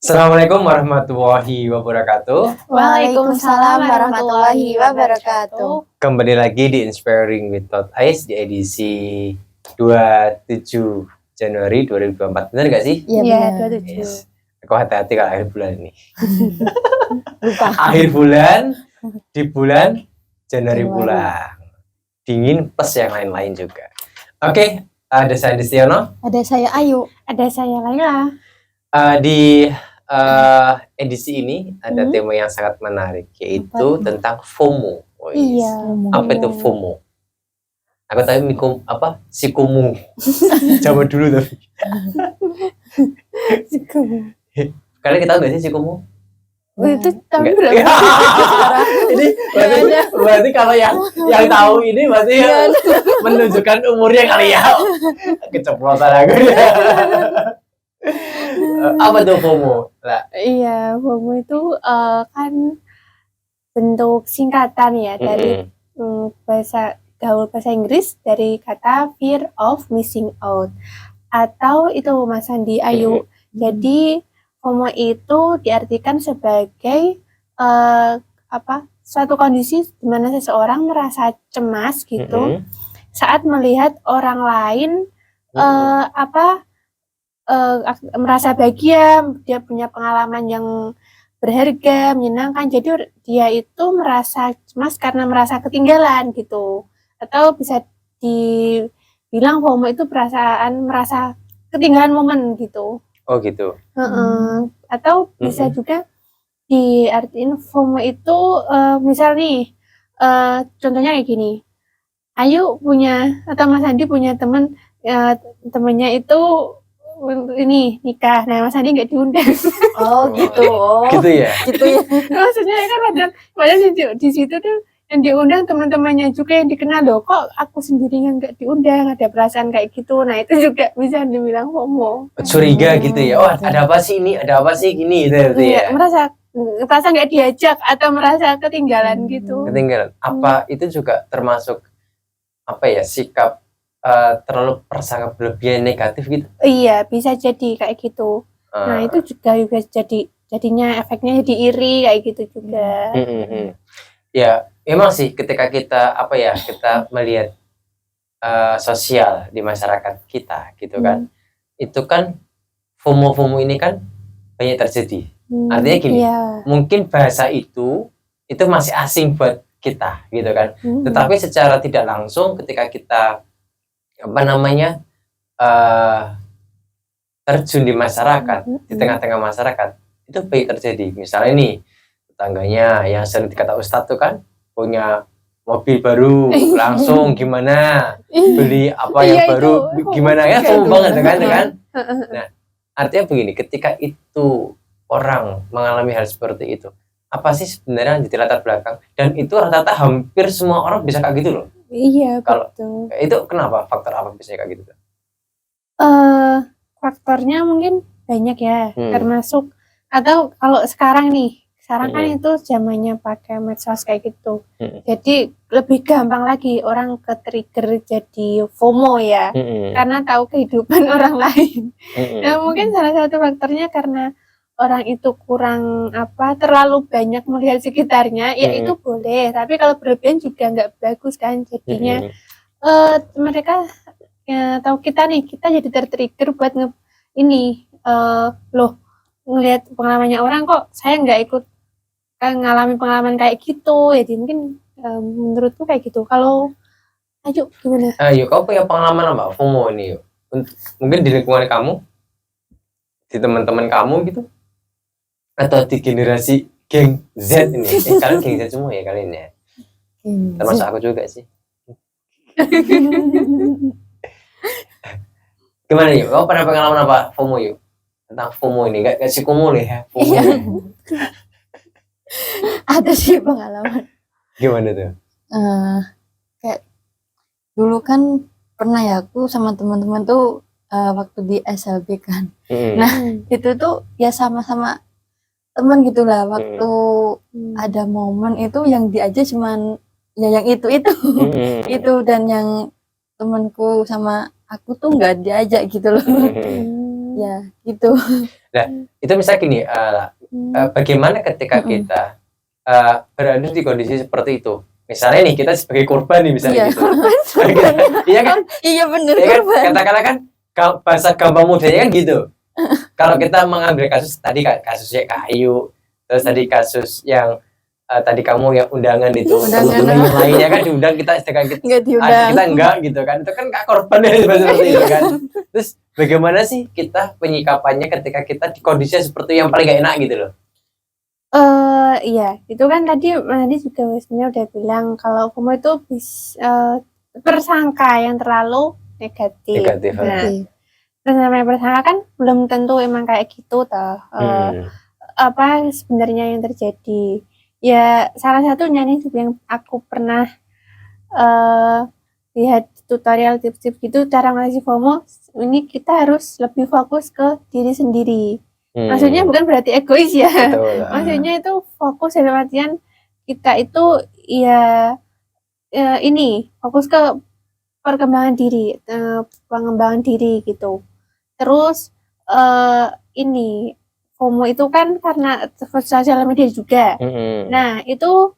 Assalamualaikum warahmatullahi wabarakatuh. Waalaikumsalam warahmatullahi wabarakatuh. Kembali lagi di Inspiring with Thought Ais di edisi 27 Januari 2024. Benar nggak sih? Iya, 27. Yes. Aku hati-hati kalau akhir bulan ini. Lupa. Akhir bulan di bulan Januari pulang. Dingin plus yang lain-lain juga. Oke, ada saya Destiono. Ada saya Ayu. Ada saya Laila. Di edisi ini ada tema yang sangat menarik, yaitu tentang FOMO. Iya. Apa itu FOMO? Aku tahu Sikumu. Zaman dulu tapi. Sikumu. Kalian kita tahu nggak sih Sikumu? Itu tahun berapa? Ini berarti kalau yang tahu ini berarti menunjukkan umurnya kali ya. Keceplosan aku. Apa tuh FOMO? Iya, FOMO itu kan bentuk singkatan ya dari bahasa Inggris dari kata fear of missing out. Atau itu Mas Andi, Ayu. Jadi FOMO itu diartikan sebagai suatu kondisi di mana seseorang merasa cemas gitu saat melihat orang lain merasa bahagia, dia punya pengalaman yang berharga, menyenangkan, jadi dia itu merasa cemas karena merasa ketinggalan gitu. Atau bisa dibilang FOMO itu perasaan merasa ketinggalan momen gitu. Oh gitu. Atau bisa juga diartiin FOMO itu misal nih contohnya kayak gini, Ayu punya atau Mas Andi punya temennya itu ini nikah, nah Mas Andi nggak diundang. Oh gitu. Gitu ya. Maksudnya kan padahal di situ tuh yang diundang teman-temannya juga yang dikenal, loh kok aku sendiri yang nggak diundang, ada perasaan kayak gitu. Nah itu juga bisa dibilang FOMO. Curiga gitu ya. Oh ada apa sih ini? Ada apa sih gini gitu ya. Merasa nggak diajak atau merasa ketinggalan gitu. Ketinggalan. Apa itu juga termasuk sikap terlalu prasangka berlebihan negatif gitu? Iya, bisa jadi kayak gitu. Nah itu juga jadinya efeknya jadi iri kayak gitu juga. Ya memang sih ketika kita kita melihat sosial di masyarakat kita gitu kan, itu kan FOMO ini kan banyak terjadi. Artinya gini, mungkin bahasa itu masih asing buat kita gitu kan, tetapi secara tidak langsung ketika kita terjun di masyarakat, di tengah-tengah masyarakat, itu baik terjadi. Misalnya nih, tetangganya yang sering dikata Ustadz tuh kan punya mobil baru, langsung gimana beli apa yang baru, gimana ya, FOMO banget kan. Nah, artinya begini, ketika itu orang mengalami hal seperti itu, apa sih sebenarnya yang jadi latar belakang? Dan itu rata-rata hampir semua orang bisa kayak gitu loh. Iya, kalau betul. Itu kenapa? Faktor apa bisa kayak gitu? Faktornya mungkin banyak ya, termasuk atau kalau sekarang kan itu zamannya pakai medsos kayak gitu. Jadi lebih gampang lagi orang ke-trigger jadi FOMO ya, karena tahu kehidupan orang lain. Nah, mungkin salah satu faktornya karena orang itu kurang terlalu banyak melihat sekitarnya, ya itu boleh, tapi kalau berlebihan juga nggak bagus kan, jadinya mereka tahu kita jadi tertrigger buat ngelihat pengalamannya orang, kok saya nggak ikut ngalami pengalaman kayak gitu, jadi mungkin menurutku kayak gitu. Kalau Ayu gimana? Ayo, kamu punya pengalaman apa FOMO ini? Mungkin di lingkungan kamu, di teman-teman kamu gitu, atau di generasi geng Z ini? Kalian geng Z semua ya kalian ya? Termasuk aku juga sih. Gimana yuk? Kamu pernah pengalaman apa FOMO yuk? Tentang FOMO ini, gak kasih kumul ya? FOMO. Ada sih pengalaman. Gimana tuh? Kayak dulu kan pernah ya aku sama teman-teman tuh waktu di SLB kan. Nah itu tuh ya sama-sama teman gitulah, waktu ada momen itu yang diajak cuman ya yang itu itu, dan yang temanku sama aku tuh nggak diajak gitu loh. Ya gitu. Itu misalnya gini, bagaimana ketika Mm-mm. kita berada di kondisi seperti itu? Misalnya nih kita sebagai korban nih misalnya Iya, gitu. Iya kan? Iya bener Ya kan? korban. Katakanlah kan bahasa gampang mudahnya kan gitu. Kalau kita mengambil kasus tadi kasusnya Kak Ayu, terus tadi kasus yang tadi kamu yang undangan itu, Undangan. teman-teman yang lainnya kan diundang kita sedangkan kita, Nggak diundang. kita enggak gitu kan. Itu kan Kak korban ya seperti itu kan. Terus bagaimana sih kita penyikapannya ketika kita di kondisi seperti yang paling gak enak gitu loh. Iya, itu kan tadi juga sebenarnya udah bilang kalau FOMO itu persangka yang terlalu negatif. Negatif. Nah, Oke. terus namanya persangka kan belum tentu emang kayak gitu toh. Apa sebenarnya yang terjadi? Ya salah satunya nih yang aku pernah lihat tutorial tips-tips gitu cara mengatasi FOMO. Ini kita harus lebih fokus ke diri sendiri. Maksudnya bukan berarti egois ya. Betul. Maksudnya itu fokus dalam artian kita itu ya ini fokus ke perkembangan diri, pengembangan diri gitu. Terus ini FOMO itu kan karena sosial media juga. Nah, itu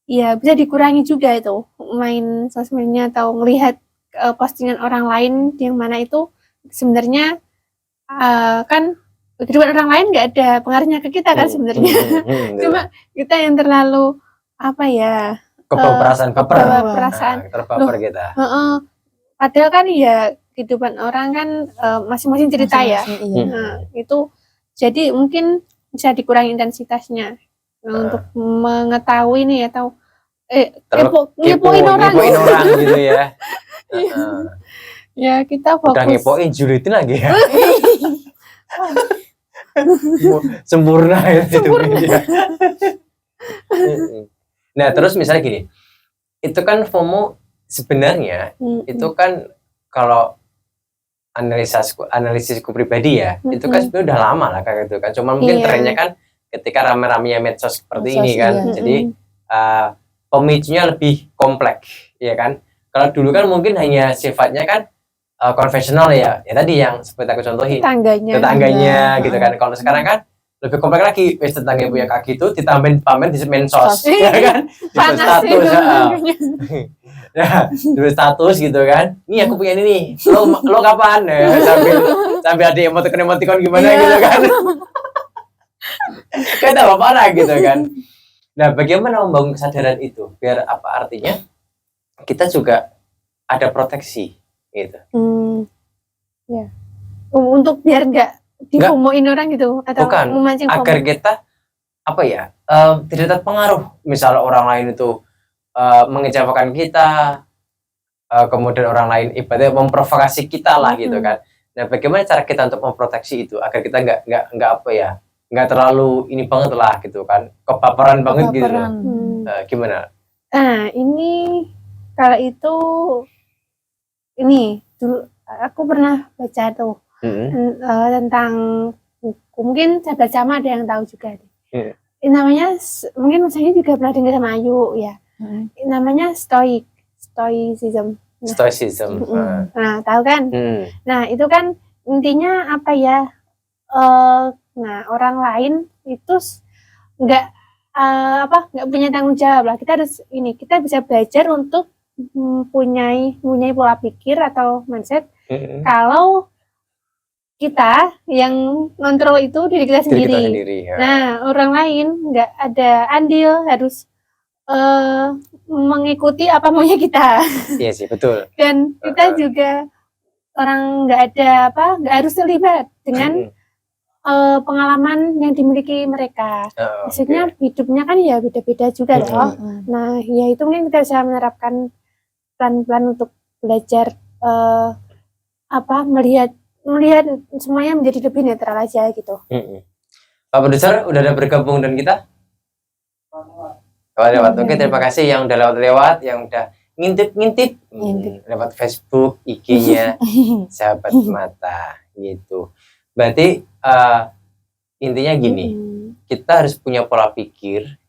ya bisa dikurangi juga itu main sosmednya atau melihat postingan orang lain yang mana itu sebenarnya kan kehidupan orang lain nggak ada pengaruhnya ke kita kan sebenarnya. Cuma kita yang terlalu apa ya kebawa perasaan terbaper kita. Padahal kan ya kehidupan orang kan masing-masing cerita ya. Iya. Nah, itu jadi mungkin bisa dikurangi intensitasnya untuk mengetahui nih atau ngepoin orang gitu ya. Ya kita fokus. Udah ngepoin julitin lagi ya. Sempurna itu. Nah, terus misalnya gini. Itu kan FOMO sebenarnya itu kan kalau analisisku pribadi ya, itu kan sebenarnya udah lama lah kayak gitu kan. Cuma mungkin trennya kan ketika rame-ramenya medsos seperti ini kan. Jadi pemicunya lebih kompleks, ya kan. Kalau dulu kan mungkin hanya sifatnya kan konvensional ya tadi yang seperti aku contohin tetangganya gitu kan. Kalau sekarang kan lebih kompleks lagi, wis tetangga punya kaki itu ditambahin pamer di mensos ya kan, di status ya, di status gitu kan, nih aku punya ini nih, lo kapan ya, sambil ada emoticon gimana gitu kan. Kayak tambah parah gitu kan. Nah, bagaimana membangun kesadaran itu biar apa artinya kita juga ada proteksi gitu. Ya. Untuk biar nggak difomoin orang gitu atau bukan, memancing FOMO. Agar kita apa ya tidak terpengaruh misalnya orang lain itu mengecewakan kita, kemudian orang lain ibaratnya memprovokasi kita lah gitu kan. Nah, bagaimana cara kita untuk memproteksi itu agar kita nggak apa ya, nggak terlalu ini banget lah gitu kan, kebaperan banget gitu loh. Gimana? Nah, ini kalau itu ini dulu aku pernah baca tuh tentang buku, mungkin sahabat sama ada yang tahu juga deh. Namanya mungkin misalnya juga pernah dengar sama Ayu ya. Namanya stoicism. Nah, tahu kan? Nah, itu kan intinya apa ya? Nah, orang lain itu nggak punya tanggung jawab lah. Kita bisa belajar untuk mempunyai pola pikir atau mindset kalau kita yang kontrol itu diri kita sendiri. Ya. Nah, orang lain nggak ada andil, harus mengikuti apa maunya kita. Iya sih, betul. Dan kita juga orang nggak harus terlibat dengan pengalaman yang dimiliki mereka. Maksudnya hidupnya kan ya beda-beda juga loh. Nah, ya itu mungkin kita bisa menerapkan pelan-pelan untuk belajar melihat semuanya menjadi lebih netral aja gitu. Pak Produser udah ada bergabung dengan kita? Lewat. Oke, terima kasih yang udah lewat, yang udah ngintip lewat Facebook, IG-nya Sahabat Mata gitu. Berarti intinya gini, kita harus punya pola pikir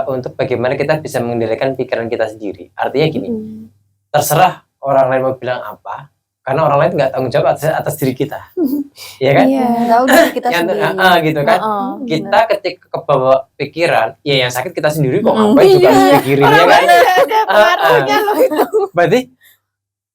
untuk bagaimana kita bisa mengendalikan pikiran kita sendiri. Artinya gini, terserah orang lain mau bilang apa, karena orang lain nggak tanggung jawab atas diri kita. Ya kan? Iya. Tahu diri kita Yang sendiri. gitu kan. Kita ketika kebawa pikiran, ya yang sakit kita sendiri kok ngapain juga harus pikirin ya kan? Ada pengaruhnya loh itu. Berarti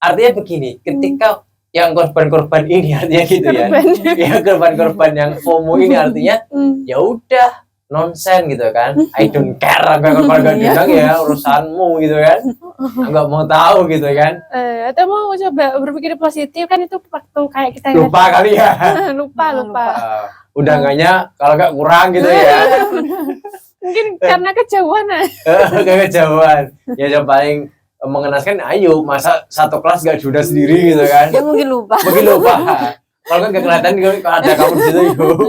artinya begini, ketika yang korban-korban ini artinya gitu ya. Ya korban-korban yang FOMO ini artinya ya udah nonsen gitu kan. I don't care apa yang korban bilang ya urusanmu gitu kan. Enggak mau tahu gitu kan. Atau mau coba berpikir positif kan itu waktu kayak kita Lupa kali ya. lupa. Undangannya kalau nggak kurang gitu ya. Mungkin karena kejauhan. Gak kejauhan. Ya yang paling mengenaskan, ayo masa satu kelas gak sudah sendiri gitu kan. Ya mungkin lupa. Mungkin lupa. Kalau kan gak kelihatan kalau ada kamu di situ yuk.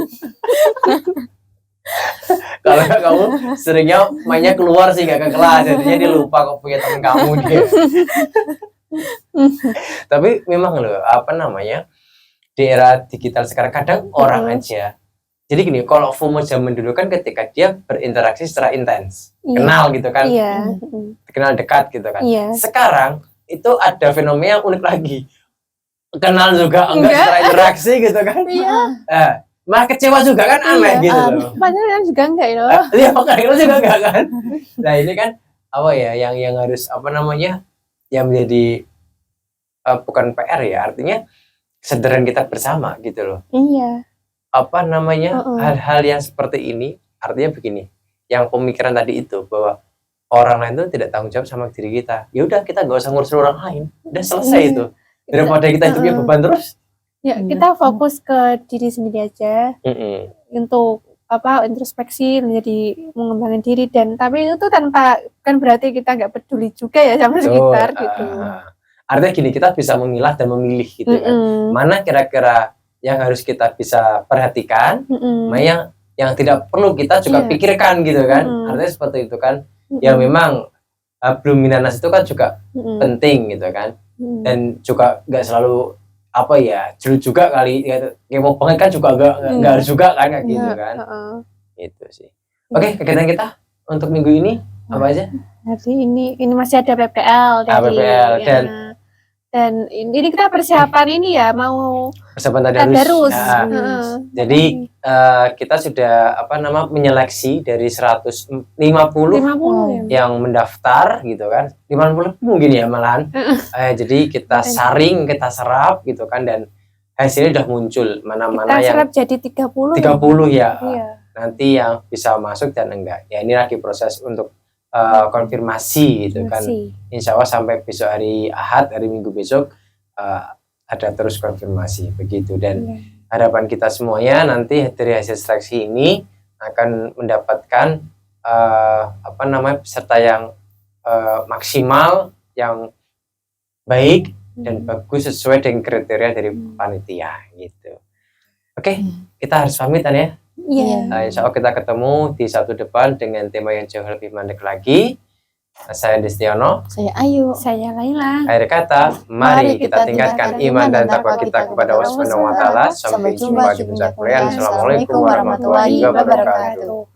Kalau nggak kamu seringnya mainnya keluar sih gak ke kelas, jadinya dia lupa kok punya teman kamu dia. Tapi memang loh apa namanya di era digital sekarang kadang orang aja. Jadi gini, kalau FOMO zaman dulu kan ketika dia berinteraksi secara intens, kenal gitu kan, kenal dekat gitu kan. Sekarang itu ada fenomena yang unik lagi, kenal juga enggak secara interaksi gitu kan. Malah kecewa juga kan, aneh gitu loh. Padahal juga enggak ya. Iya, makanya juga enggak kan. Nah ini kan apa ya yang harus apa namanya yang menjadi bukan PR ya, artinya kesadaran kita bersama gitu loh. Iya. Apa namanya hal-hal yang seperti ini artinya begini, yang pemikiran tadi itu bahwa orang lain itu tidak tanggung jawab sama diri kita, ya udah kita nggak usah ngurus orang lain, udah selesai itu, daripada kita hidupnya beban terus. Ya kita fokus ke diri sendiri aja untuk apa introspeksi, menjadi mengembangkan diri, dan tapi itu tanpa kan berarti kita nggak peduli juga ya sama sekitar gitu. Artinya gini, kita bisa memilah dan memilih gitu kan, mana kira-kira yang harus kita bisa perhatikan, mana yang tidak perlu kita juga pikirkan gitu kan. Artinya seperti itu kan. Ya memang belum minanas itu kan juga penting gitu kan. Dan juga nggak selalu apa ya, jelas juga kali ya, mau banget kan juga nggak harus juga kan kayak gitu kan. Itu sih. Oke, kegiatan kita untuk minggu ini apa aja? Hari ini masih ada PPL dari PPL dan ini kita persiapan ini ya, mau persiapan tadarus. Jadi kita sudah menyeleksi dari 150 yang mendaftar gitu kan, 50 mungkin ya malahan. Jadi kita saring, kita serap gitu kan, dan hasilnya udah muncul mana-mana yang serap jadi 30 ya. Nanti yang bisa masuk dan enggak. Ya ini lagi proses untuk konfirmasi gitu kan. Insya Allah sampai besok hari Ahad, hari Minggu besok ada terus konfirmasi begitu. Dan harapan kita semuanya nanti dari hasil seleksi ini akan mendapatkan peserta yang maksimal, yang baik dan bagus sesuai dengan kriteria dari panitia gitu. Oke, kita harus pamitan ya. Insya Allah kita ketemu di Sabtu depan dengan tema yang jauh lebih menarik lagi. Saya Destiono, saya Ayu, saya Laila. Akhir kata, mari kita tingkatkan iman dan takwa kita kepada Allah Subhanahu wa Ta'ala. Sampai jumpa di puncak kuliah. Assalamualaikum warahmatullahi wabarakatuh.